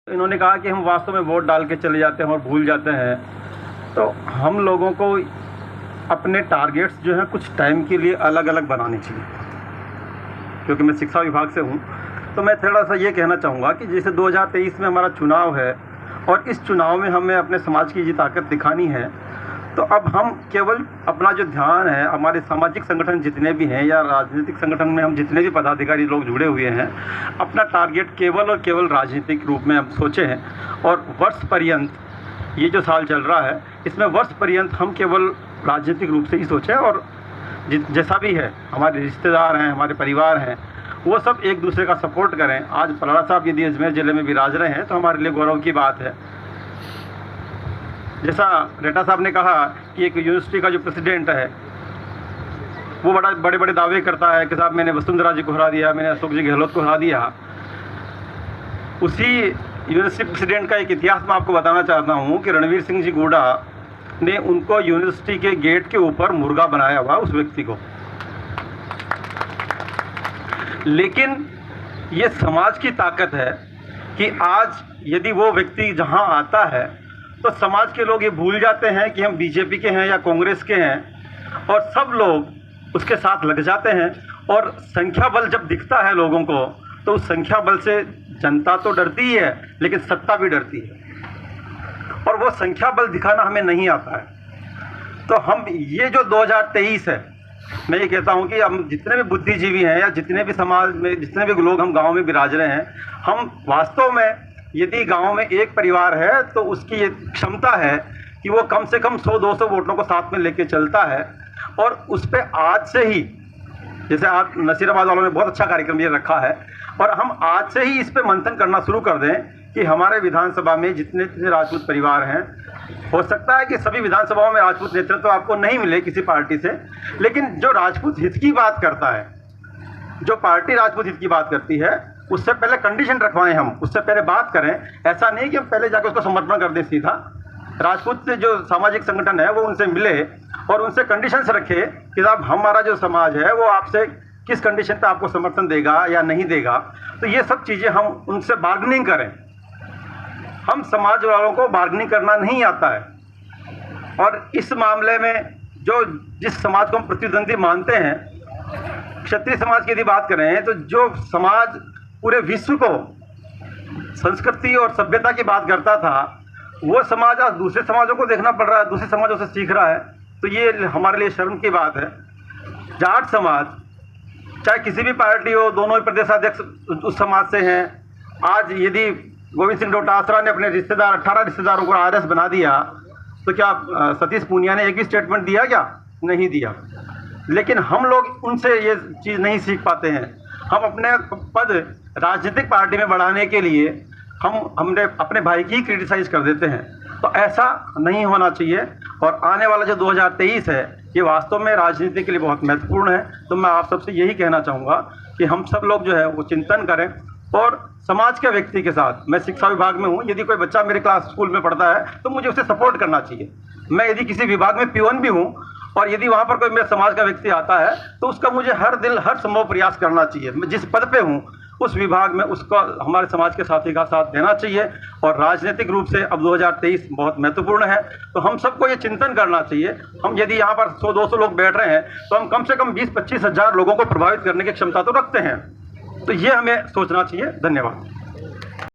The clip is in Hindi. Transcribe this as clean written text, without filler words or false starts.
इन्होंने कहा कि हम वास्तव में वोट डाल के चले जाते हैं और भूल जाते हैं। तो हम लोगों को अपने टारगेट्स जो हैं कुछ टाइम के लिए अलग अलग बनाने चाहिए। क्योंकि मैं शिक्षा विभाग से हूँ, तो मैं थोड़ा सा ये कहना चाहूँगा कि जैसे 2023 में हमारा चुनाव है और इस चुनाव में हमें अपने समाज की ये ताकत दिखानी है, तो अब हम केवल अपना जो ध्यान है, हमारे सामाजिक संगठन जितने भी हैं या राजनीतिक संगठन में हम जितने भी पदाधिकारी लोग जुड़े हुए हैं, अपना टारगेट केवल और केवल राजनीतिक रूप में हम सोचे हैं। और वर्ष पर्यंत ये जो साल चल रहा है, इसमें वर्ष पर्यंत हम केवल राजनीतिक रूप से ही सोचें और जैसा भी है, हमारे रिश्तेदार हैं, हमारे परिवार हैं, वो सब एक दूसरे का सपोर्ट करें। आज पलाड़ा साहब यदि अजमेर ज़िले में विराज रहे हैं तो हमारे लिए गौरव की बात है। जैसा रेटा साहब ने कहा कि एक यूनिवर्सिटी का जो प्रेसिडेंट है वो बड़े बड़े दावे करता है कि साहब मैंने वसुंधरा जी को हरा दिया, मैंने अशोक जी गहलोत को हरा दिया। उसी यूनिवर्सिटी प्रेसिडेंट का एक इतिहास मैं आपको बताना चाहता हूँ कि रणवीर सिंह जी गुडा ने उनको यूनिवर्सिटी के गेट के ऊपर मुर्गा बनाया हुआ उस व्यक्ति को। लेकिन ये समाज की ताकत है कि आज यदि वो व्यक्ति जहाँ आता है तो समाज के लोग ये भूल जाते हैं कि हम बीजेपी के हैं या कांग्रेस के हैं, और सब लोग उसके साथ लग जाते हैं। और संख्या बल जब दिखता है लोगों को, तो उस संख्या बल से जनता तो डरती ही है, लेकिन सत्ता भी डरती है, और वो संख्या बल दिखाना हमें नहीं आता है। तो हम ये जो 2023 है, मैं ये कहता हूँ कि हम जितने भी बुद्धिजीवी हैं या जितने भी समाज में जितने भी लोग हम गाँव में विराज रहे हैं, हम वास्तव में यदि गांव में एक परिवार है तो उसकी ये क्षमता है कि वो कम से कम 100-200 वोटों को साथ में लेके चलता है। और उस पर आज से ही, जैसे आज नसीराबाद वालों ने बहुत अच्छा कार्यक्रम ये रखा है, और हम आज से ही इस पे मंथन करना शुरू कर दें कि हमारे विधानसभा में जितने राजपूत परिवार हैं, हो सकता है कि सभी विधानसभाओं में राजपूत नेतृत्व तो आपको नहीं मिले किसी पार्टी से, लेकिन जो राजपूत हित की बात करता है, जो पार्टी राजपूत हित की बात करती है, उससे पहले कंडीशन रखवाएं, हम उससे पहले बात करें। ऐसा नहीं कि हम पहले जाकर उसको समर्पण कर दें सीधा। राजपूत से जो सामाजिक संगठन है वो उनसे मिले और उनसे कंडीशंस रखे कि साहब हमारा जो समाज है वो आपसे किस कंडीशन पे आपको समर्थन देगा या नहीं देगा। तो ये सब चीज़ें हम उनसे बार्गेनिंग करें। हम समाज वालों को बार्गेनिंग करना नहीं आता है, और इस मामले में जिस समाज को हम प्रतिद्वंदी मानते हैं, क्षत्रिय समाज की यदि बात करें, तो जो समाज पूरे विश्व को संस्कृति और सभ्यता की बात करता था, वो समाज आज दूसरे समाजों को देखना पड़ रहा है, दूसरे समाजों से सीख रहा है। तो ये हमारे लिए शर्म की बात है। जाट समाज, चाहे किसी भी पार्टी हो, दोनों ही प्रदेशाध्यक्ष उस समाज से हैं। आज यदि गोविंद सिंह डोटासरा ने अपने 18 रिश्तेदारों को आरएस बना दिया, तो क्या सतीश पूनिया ने एक भी स्टेटमेंट दिया? क्या नहीं दिया। लेकिन हम लोग उनसे ये चीज़ नहीं सीख पाते हैं। हम अपने पद राजनीतिक पार्टी में बढ़ाने के लिए हमने अपने भाई की क्रिटिसाइज़ कर देते हैं। तो ऐसा नहीं होना चाहिए। और आने वाला जो 2023 है, ये वास्तव में राजनीति के लिए बहुत महत्वपूर्ण है। तो मैं आप सबसे यही कहना चाहूँगा कि हम सब लोग जो है वो चिंतन करें, और समाज के व्यक्ति के साथ, मैं शिक्षा विभाग में हूँ, यदि कोई बच्चा मेरे क्लास स्कूल में पढ़ता है तो मुझे उसे सपोर्ट करना चाहिए। मैं यदि किसी विभाग में पियोन भी हूँ और यदि वहाँ पर कोई मेरे समाज का व्यक्ति आता है तो उसका मुझे हर संभव प्रयास करना चाहिए। मैं जिस पद पे हूँ उस विभाग में उसको हमारे समाज के साथी का साथ देना चाहिए। और राजनीतिक रूप से अब 2023 बहुत महत्वपूर्ण है, तो हम सबको ये चिंतन करना चाहिए। हम यदि यहाँ पर 100-200 लोग बैठ रहे हैं तो हम कम से कम 20-25 हज़ार लोगों को प्रभावित करने की क्षमता तो रखते हैं। तो ये हमें सोचना चाहिए। धन्यवाद।